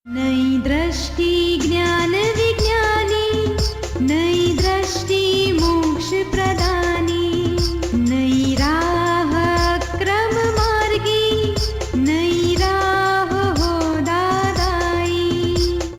नई दृष्टि ज्ञान विज्ञानी, नई दृष्टि मोक्ष प्रदानी, नई राह क्रम मार्गी, नई राह हो दादाई।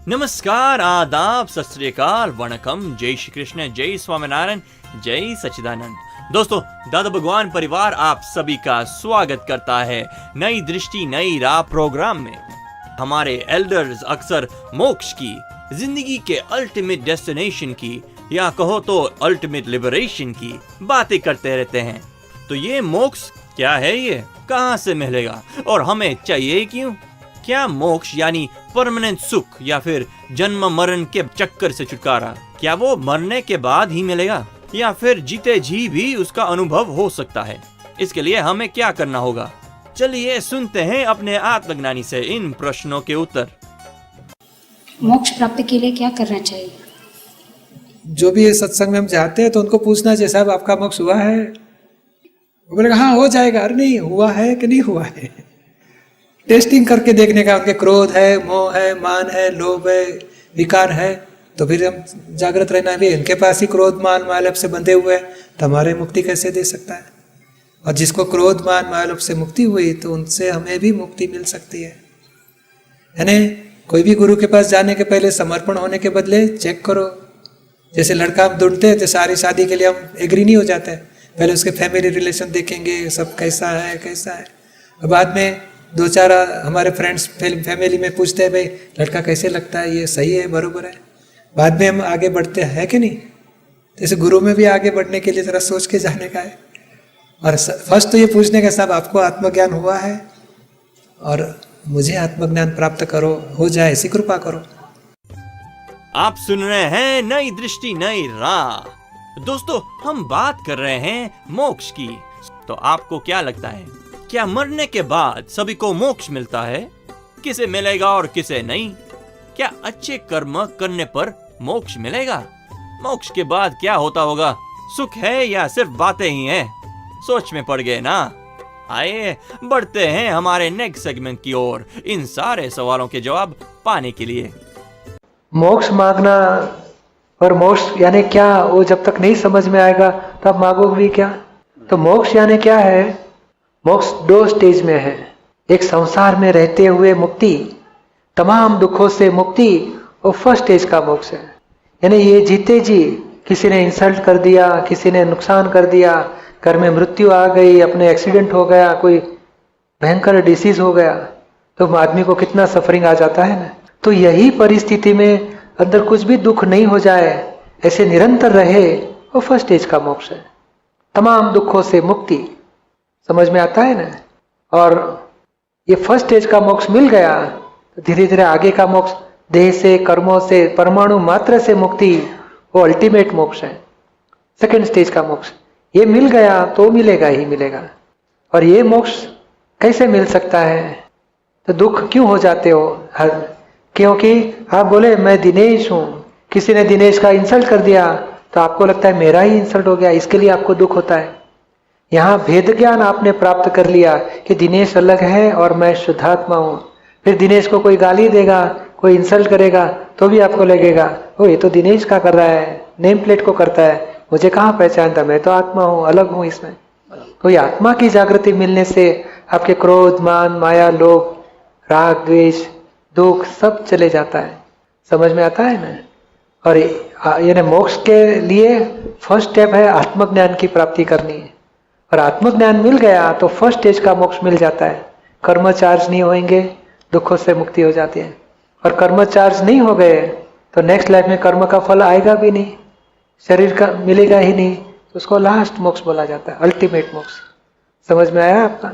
नमस्कार, आदाब, सत श्री अकाल, वणकम, जय श्री कृष्ण, जय स्वामीनारायण, जय सच्चिदानंद। दोस्तों, दादा भगवान परिवार आप सभी का स्वागत करता है नई दृष्टि नई राह प्रोग्राम में। हमारे एल्डर्स अक्सर मोक्ष की, जिंदगी के अल्टीमेट डेस्टिनेशन की, या कहो तो अल्टीमेट लिबरेशन की बातें करते रहते हैं। तो ये मोक्ष क्या है, ये कहां से मिलेगा और हमें चाहिए क्यों? क्या मोक्ष यानी परमानेंट सुख या फिर जन्म मरण के चक्कर से छुटकारा, क्या वो मरने के बाद ही मिलेगा या फिर जीते जी भी उसका अनुभव हो सकता है? इसके लिए हमें क्या करना होगा? चलिए सुनते हैं अपने आत्मज्ञानी से इन प्रश्नों के उत्तर। मोक्ष प्राप्ति के लिए क्या करना चाहिए? जो भी सत्संग में हम जाते हैं तो उनको पूछना चाहिए, साहब आपका मोक्ष हुआ है? वो बोलेगा हाँ हो जाएगा। अरे नहीं, हुआ है कि नहीं हुआ है? टेस्टिंग करके देखने का। उनके क्रोध है, मोह है, मान है, लोभ है, विकार है, तो फिर हम जागृत रहना भी। इनके पास ही क्रोध मान मालव से बंधे हुए हैं तो हमारे मुक्ति कैसे दे सकता है? और जिसको क्रोध मान मालव से मुक्ति हुई तो उनसे हमें भी मुक्ति मिल सकती है। यानी कोई भी गुरु के पास जाने के पहले समर्पण होने के बदले चेक करो। जैसे लड़का हम ढूंढते हैं तो सारी शादी के लिए हम एग्री नहीं हो जाते हैं, पहले उसके फैमिली रिलेशन देखेंगे, सब कैसा है कैसा है। और बाद में दो चार हमारे फ्रेंड्स फैमिली में पूछते हैं, भाई लड़का कैसे लगता है, ये सही है, बरोबर है। बाद में हम आगे बढ़ते हैं कि नहीं? जैसे गुरु में भी आगे बढ़ने के लिए ज़रा सोच के जाने का है। और फर्स्ट तो ये पूछने का, साहब आपको आत्मज्ञान हुआ है और मुझे आत्मज्ञान प्राप्त करो, हो जाए ऐसी कृपा करो। आप सुन रहे हैं नई दृष्टि नई राह। दोस्तों, हम बात कर रहे हैं मोक्ष की। तो आपको क्या लगता है, क्या मरने के बाद सभी को मोक्ष मिलता है? किसे मिलेगा और किसे नहीं? क्या अच्छे कर्म करने पर मोक्ष मिलेगा? मोक्ष के बाद क्या होता होगा? सुख है या सिर्फ बातें ही हैं? सोच में पड़ गए ना? आइए बढ़ते हैं हमारे नेक्स्ट सेगमेंट की ओर, इन सारे सवालों के जवाब पाने के लिए। मोक्ष मांगना और मोक्ष यानी क्या, वो जब तक नहीं समझ में आएगा तो आप मांगोगे भी क्या? तो मोक्ष यानी क्या है? मोक्ष दो स्टेज में है। एक संसार में रहते हुए मुक्ति, तमाम दुखों से मुक्ति, और फर्स्ट स्टेज का मोक्ष है। यानी ये जीते जी किसी ने इंसल्ट कर दिया, किसी ने नुकसान कर दिया, घर में मृत्यु आ गई, अपने एक्सीडेंट हो गया, कोई भयंकर डिसीज हो गया, तो आदमी को कितना सफरिंग आ जाता है ना। तो यही परिस्थिति में अंदर कुछ भी दुख नहीं हो जाए, ऐसे निरंतर रहे, वो फर्स्ट स्टेज का मोक्ष है। तमाम दुखों से मुक्ति, समझ में आता है ना? और ये फर्स्ट स्टेज का मोक्ष मिल गया तो धीरे धीरे आगे का मोक्ष, देह से, कर्मों से, परमाणु मात्र से मुक्ति, वो अल्टीमेट मोक्ष है, सेकंड स्टेज का मोक्ष। ये मिल गया तो मिलेगा ही मिलेगा। और ये मोक्ष कैसे मिल सकता है? तो दुख क्यों हो जाते हो? क्योंकि आप बोले मैं दिनेश हूं, किसी ने दिनेश का इंसल्ट कर दिया तो आपको लगता है मेरा ही इंसल्ट हो गया, इसके लिए आपको दुख होता है। यहाँ भेद ज्ञान आपने प्राप्त कर लिया कि दिनेश अलग है और मैं शुद्धात्मा हूं। फिर दिनेश को कोई गाली देगा, कोई इंसल्ट करेगा तो भी आपको लगेगा ओ ये तो दिनेश का कर रहा है, नेम प्लेट को करता है, मुझे कहाँ पहचानता, मैं तो आत्मा हूँ, अलग हूँ इसमें। तो ये आत्मा की जागृति मिलने से आपके क्रोध, मान, माया, लोभ, राग, द्वेष, दुख सब चले जाता है। समझ में आता है ना? और यानी मोक्ष के लिए फर्स्ट स्टेप है आत्मज्ञान की प्राप्ति करनी है। और आत्मज्ञान मिल गया तो फर्स्ट स्टेज का मोक्ष मिल जाता है। कर्म चार्ज नहीं होंगे, दुखों से मुक्ति हो जाती है। और कर्म चार्ज नहीं हो गए तो नेक्स्ट लाइफ में कर्म का फल आएगा भी नहीं, शरीर का मिलेगा ही नहीं, तो उसको लास्ट मोक्ष बोला जाता है, अल्टीमेट मोक्ष। समझ में आया आपका?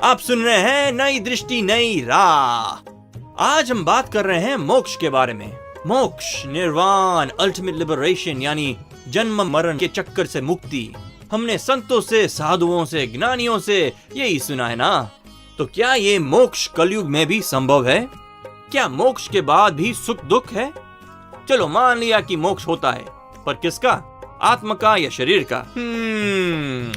आप सुन रहे हैं नई दृष्टि नई राह। आज हम बात कर रहे हैं मोक्ष के बारे में। मोक्ष, निर्वाण, अल्टीमेट लिबरेशन यानी जन्म मरण के चक्कर से मुक्ति। हमने संतों से, साधुओं से, ज्ञानियों से यही सुना है ना? तो क्या ये मोक्ष कलयुग में भी संभव है? क्या मोक्ष के बाद भी सुख दुख है? चलो मान लिया कि मोक्ष होता है, पर किसका? आत्मा का या शरीर का?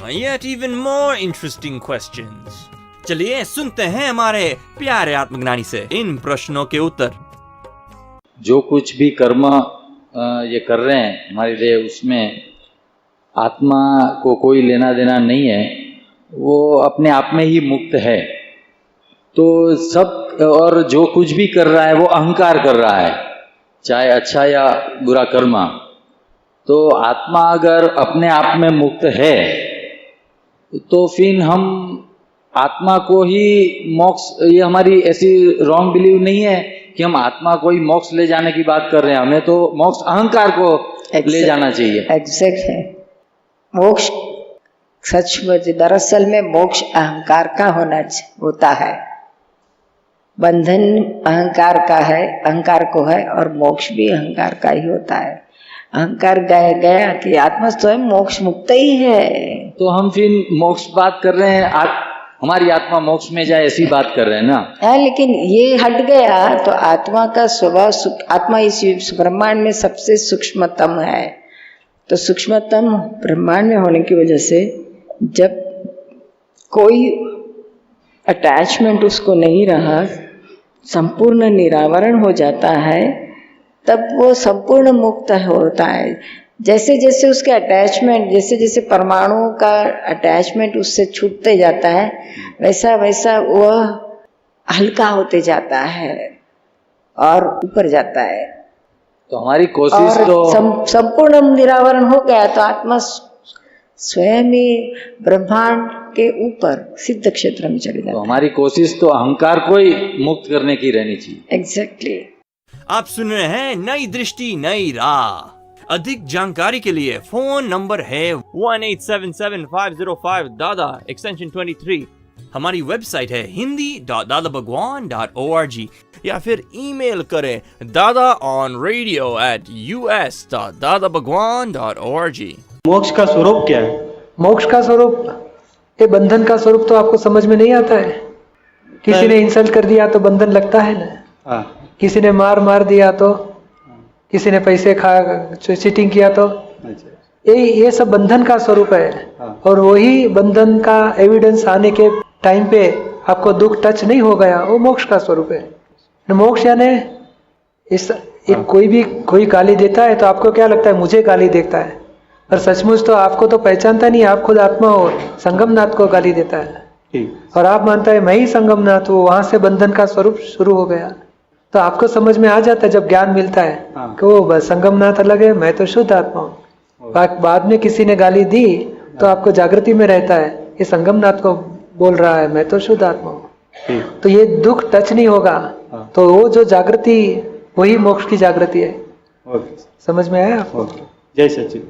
Yet even more interesting questions. चलिए सुनते हैं हमारे प्यारे आत्मज्ञानी से इन प्रश्नों के उत्तर। जो कुछ भी कर्म ये कर रहे हैं हमारे लिए, उसमें आत्मा को कोई लेना देना नहीं है, वो अपने आप में ही मुक्त है। तो सब, और जो कुछ भी कर रहा है वो अहंकार कर रहा है, चाहे अच्छा या बुरा कर्म। तो आत्मा अगर अपने आप में मुक्त है तो फिर हम आत्मा को ही मोक्ष, ये हमारी ऐसी रॉन्ग बिलीव नहीं है कि हम आत्मा को ही मोक्ष ले जाने की बात कर रहे हैं। हमें तो मोक्ष अहंकार को ले जाना चाहिए। एग्जैक्ट है। मोक्ष सचमुच दरअसल में मोक्ष अहंकार का होता है। बंधन अहंकार का है, अहंकार को है, और मोक्ष भी अहंकार का ही होता है। अहंकार गया कि आत्मा स्वयं मोक्ष मुक्त ही है। तो हम फिर मोक्ष बात कर रहे हैं, हमारी आत्मा मोक्ष में जाए ऐसी बात कर रहे हैं ना। हाँ, लेकिन ये हट गया तो आत्मा का स्वभाव, आत्मा इस ब्रह्मांड में सबसे सूक्ष्मतम है। तो सूक्ष्मतम ब्रह्मांड में होने की वजह से जब कोई अटैचमेंट उसको नहीं रहा, संपूर्ण निरावरण हो जाता है, तब वो संपूर्ण मुक्त होता है। जैसे जैसे उसके अटैचमेंट, जैसे जैसे परमाणुओं का अटैचमेंट उससे छूटते जाता है, वैसा वैसा वह हल्का होते जाता है और ऊपर जाता है। तो हमारी कोशिश तो संपूर्ण निरावरण हो गया तो आत्मा स्वयं ही ब्रह्मांड के ऊपर सिद्ध क्षेत्र में चले जाता है। तो हमारी कोशिश तो अहंकार को ही मुक्त करने की रहनी चाहिए। एग्जैक्टली। आप सुन रहे हैं नई दृष्टि नई राह। अधिक जानकारी के लिए फोन नंबर है 1877-505 दादा एक्सटेंशन 23। हमारी वेबसाइट है hindi.dadabhagwan.org या फिर ईमेल करें dadaonradio@us.dadabhagwan.org। मोक्ष का स्वरूप क्या है? मोक्ष का स्वरूप, ये बंधन का स्वरूप तो आपको समझ में नहीं आता है। किसी ने इंसल्ट कर दिया तो बंधन लगता है ना। किसी ने मार दिया तो, किसी ने पैसे चीटिंग किया तो, ये सब बंधन का स्वरूप है। और वही बंधन का एविडेंस आने के टाइम पे आपको दुख टच नहीं हो गया, वो मोक्ष का स्वरूप है। मोक्ष यानी कोई गाली देता है तो आपको क्या लगता है, मुझे गाली देता है, पर सचमुच तो आपको तो पहचानता नहीं, आप खुद आत्मा हो, संगमनाथ को गाली देता है और आप मानता है मैं ही संगमनाथ हूँ। वहां से बंधन का स्वरूप शुरू हो गया। तो आपको समझ में आ जाता है जब ज्ञान मिलता है कि वो बस संगमनाथ अलग है, मैं तो शुद्ध आत्मा हूँ। बाद में किसी ने गाली दी तो आपको जागृति में रहता है ये संगमनाथ को बोल रहा है, मैं तो शुद्ध आत्मा हूँ। तो ये दुख टच नहीं होगा। तो वो जो जागृति वही मोक्ष की जागृति है। समझ में आया आपको? जय सचिन।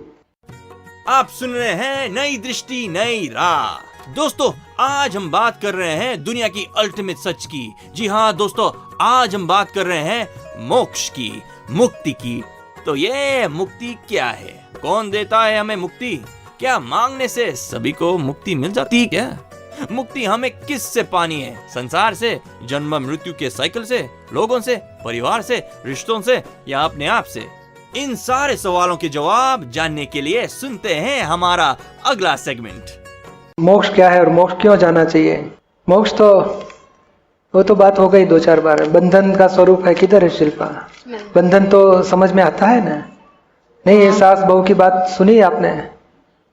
आप सुन रहे हैं नई दृष्टि नई राह। दोस्तों, आज हम बात कर रहे हैं दुनिया की अल्टीमेट सच की। जी हाँ दोस्तों, आज हम बात कर रहे हैं मोक्ष की, मुक्ति की। तो ये मुक्ति क्या है? कौन देता है हमें मुक्ति? क्या मांगने से सभी को मुक्ति मिल जाती है क्या? मुक्ति हमें किस से पानी है? संसार से, जन्म मृत्यु के साइकिल से, लोगों से, परिवार से, रिश्तों से, या अपने आप से? इन सारे सवालों के जवाब जानने के लिए सुनते हैं हमारा अगला सेगमेंट। मोक्ष क्या है और मोक्ष क्यों जाना चाहिए? मोक्ष तो वो तो बात हो गई 2-4 बार। बंधन का स्वरूप है, किधर है शिल्पा? बंधन तो समझ में आता है ना? नहीं, ये सास बहू की बात सुनी आपने?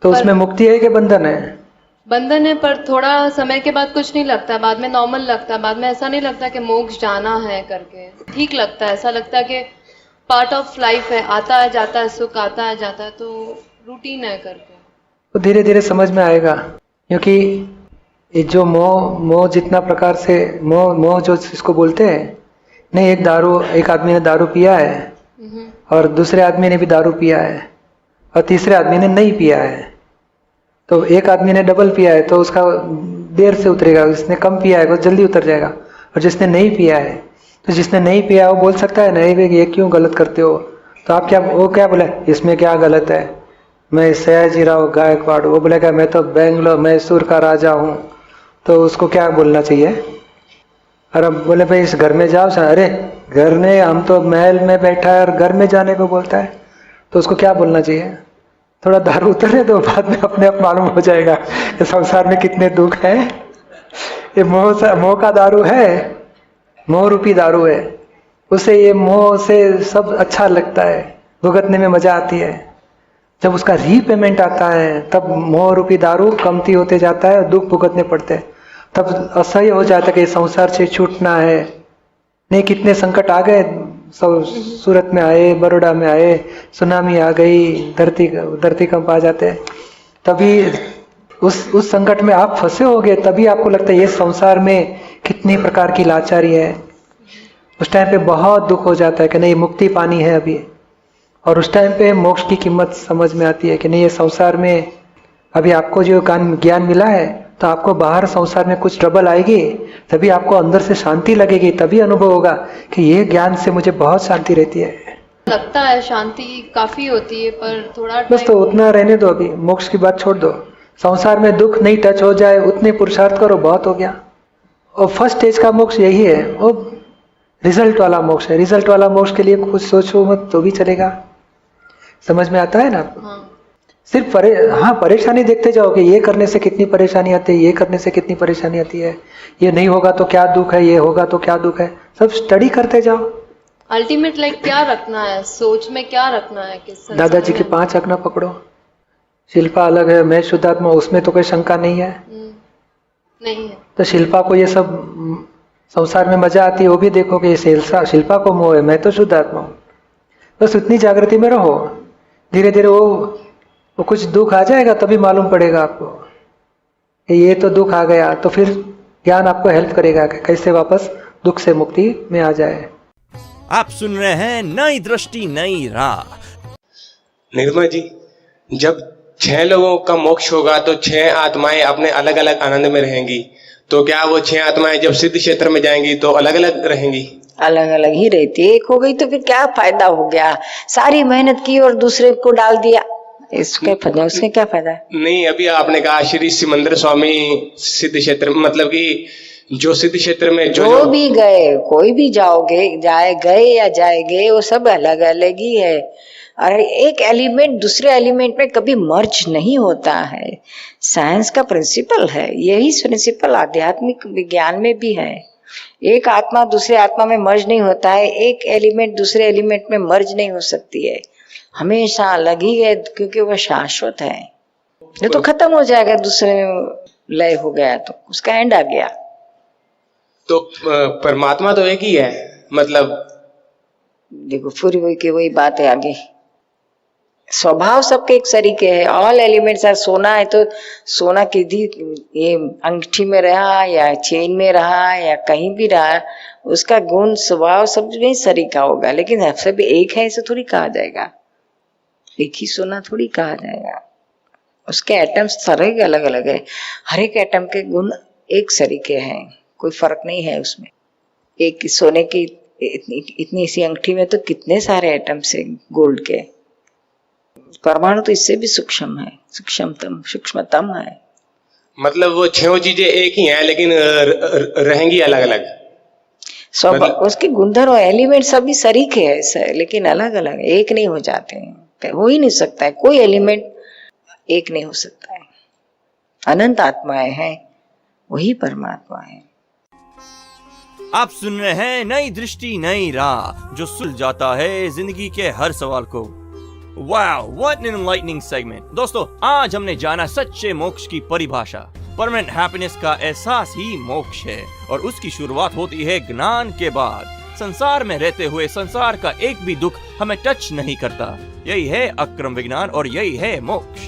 तो उसमें मुक्ति है कि बंधन है? बंधन है, पर थोड़ा समय के बाद कुछ नहीं लगता, बाद में नॉर्मल लगता है। बाद में ऐसा नहीं लगता कि मोक्ष जाना है करके, ठीक लगता है। ऐसा लगता है कि पार्ट ऑफ लाइफ है, आता है जाता है सुख, आता है जाता है, तो रूटीन है करके। तो धीरे धीरे समझ में आएगा। क्योंकि ये जो मोह जितना प्रकार से मोह जो इसको बोलते हैं, नहीं, एक आदमी ने दारू पिया है और दूसरे आदमी ने भी दारू पिया है और तीसरे आदमी ने नहीं पिया है। तो एक आदमी ने डबल पिया है तो उसका देर से उतरेगा, जिसने कम पिया है वो जल्दी उतर जाएगा। और जिसने नहीं पिया है, तो जिसने नहीं पिया वो बोल सकता है नहीं ये क्यों गलत करते हो? तो आप वो क्या बोले, इसमें क्या गलत है? मैं सयाजीराव गायकवाड़, वो बोलेगा मैं तो मैसूर का राजा हूँ। तो उसको क्या बोलना चाहिए? और अब बोले भाई इस घर में जाओ, अरे घर में, हम तो महल में बैठा है और घर में जाने को बोलता है। तो उसको क्या बोलना चाहिए? थोड़ा दारू उतरने दो, बाद में अपने आप मालूम हो जाएगा कि संसार में कितने दुख हैं। ये मोह का दारू है, मोह रूपी दारू है। उसे ये मोह से सब अच्छा लगता है, भुगतने में मजा आती है। जब उसका रीपेमेंट आता है तब मोह रूपी दारू कमती होते जाता है, दुख भुगतने पड़ते हैं। तब असह्य हो जाता है कि संसार से छूटना है। नहीं, कितने संकट आ गए, सूरत में आए, बड़ौदा में आए, सुनामी आ गई, धरती कंप आ जाते हैं। तभी उस संकट में आप फंसे होगे, तभी आपको लगता है ये संसार में कितनी प्रकार की लाचारी है। उस टाइम पे बहुत दुख हो जाता है कि नहीं, मुक्ति पानी है अभी। और उस टाइम पे मोक्ष की कीमत समझ में आती है कि नहीं, ये संसार में अभी आपको जो ज्ञान मिला है, तो आपको बाहर संसार में कुछ ट्रबल आएगी, तभी आपको अंदर से शांति लगेगी, तभी अनुभव होगा कि ये ज्ञान से मुझे बहुत शांति रहती है। लगता है शांति काफी होती है, पर थोड़ा बस तो उतना रहने दो, अभी मोक्ष की बात छोड़ दो। संसार में दुख नहीं टच हो जाए, उतने पुरुषार्थ करो, बहुत हो गया। और फर्स्ट स्टेज का मोक्ष यही है, वो रिजल्ट वाला मोक्ष है। रिजल्ट वाला मोक्ष के लिए कुछ सोचो मत तो भी चलेगा। समझ में आता है ना आपको? हाँ। सिर्फ परेशानी देखते जाओ कि ये करने से कितनी परेशानी आती है, ये करने से कितनी परेशानी आती है, ये नहीं होगा तो क्या दुख है, ये होगा तो क्या दुख है, सब स्टडी करते जाओ। अल्टीमेट क्या रखना है सोच में, क्या रखना है किस दादाजी की 5 आज्ञा पकड़ो। शिल्पा अलग है, मैं शुद्धात्मा, उसमें तो कोई शंका नहीं है। नहीं है तो शिल्पा को ये सब संसार में मजा आती है, वो भी देखो कि ये शिल्पा को मोह है, मैं तो शुद्धात्मा हूँ। बस उतनी जागृति में रहो। धीरे धीरे वो कुछ दुख आ जाएगा, तभी मालूम पड़ेगा आपको कि ये तो दुख आ गया। तो फिर ज्ञान आपको हेल्प करेगा कि कैसे वापस दुख से मुक्ति में आ जाए। आप सुन रहे हैं नई दृष्टि नई राह। निर्मल जी, जब 6 लोगों का मोक्ष होगा तो 6 आत्माएं अपने अलग अलग आनंद में रहेंगी, तो क्या वो 6 आत्माएं जब सिद्ध क्षेत्र में जाएंगी तो अलग अलग रहेंगी? अलग अलग ही रहती है। एक हो गई तो फिर क्या फायदा हो गया? सारी मेहनत की और दूसरे को डाल दिया, इसके फायदा, उसके क्या फायदा? नहीं, अभी आपने कहा श्री सिमंदर स्वामी सिद्ध क्षेत्र, मतलब कि जो सिद्ध क्षेत्र में जो भी गए, कोई भी गए या जाएंगे, वो सब अलग अलग ही है। और एक एलिमेंट दूसरे एलिमेंट में कभी मर्ज नहीं होता है। साइंस का प्रिंसिपल है, यही प्रिंसिपल आध्यात्मिक विज्ञान में भी है। एक आत्मा दूसरे आत्मा में मर्ज नहीं होता है, एक एलिमेंट दूसरे एलिमेंट में मर्ज नहीं हो सकती है, हमेशा अलग ही है, क्योंकि वह शाश्वत है। ये तो खत्म हो जाएगा, दूसरे में लय हो गया तो उसका एंड आ गया। तो परमात्मा तो एक ही है, मतलब देखो पूरी वही बात है। आगे स्वभाव सबके एक तरीके है। ऑल एलिमेंट्स आर सोना है, तो सोना किसी ये अंगूठी में रहा या चेन में रहा या कहीं भी रहा, उसका गुण स्वभाव सब में सरीका होगा, लेकिन सब एक है ऐसे थोड़ी कहा जाएगा। एक ही सोना थोड़ी कहा जाएगा, उसके एटम्स सारे अलग अलग है। हर एक एटम के गुण एक सरीके हैं, कोई फर्क नहीं है उसमें। एक सोने की इतनी सी अंगूठी में तो कितने सारे एटम्स है गोल्ड के। परमाणु तो इससे भी सूक्ष्म है, सूक्ष्मतम है। मतलब वो 6 चीजें एक ही हैं, लेकिन रहेंगी अलग अलग। सब उसके गुणधर्म एलिमेंट सभी सरीके है, लेकिन अलग अलग, एक नहीं हो जाते हैं। हो ही नहीं सकता है, कोई एलिमेंट एक नहीं हो सकता है। अनंत आत्माएं हैं, वही परमात्मा है। आप सुन रहे हैं नई दृष्टि नई राह, जो सुलझ जाता है जिंदगी के हर सवाल को। Wow, what an enlightening segment. दोस्तों, आज हमने जाना सच्चे मोक्ष की परिभाषा। परमानेंट हैप्पीनेस का एहसास ही मोक्ष है, और उसकी शुरुआत होती है ज्ञान के बाद। संसार में रहते हुए संसार का एक भी दुख हमें टच नहीं करता। यही है अक्रम विज्ञान और यही है मोक्ष।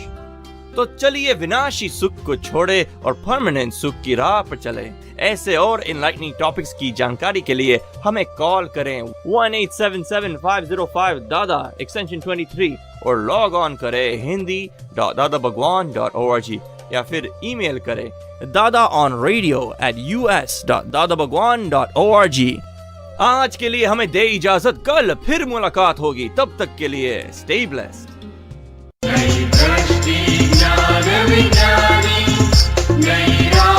तो चलिए विनाशी सुख को छोड़े और परमानेंट सुख की राह पर चले। ऐसे और इनलाइटनिंग टॉपिक्स की जानकारी के लिए हमें कॉल करें 1877-505 एक्सटेंशन 23 और लॉग ऑन करें hindi.dadabhagwan.org या फिर ईमेल करें dadaonradio@us.dadabhagwan.org। आज के लिए हमें दे इजाजत, कल फिर मुलाकात होगी। तब तक के लिए स्टे ब्लेस्ड। नई दृष्टि ज्ञान विज्ञानी, नई राह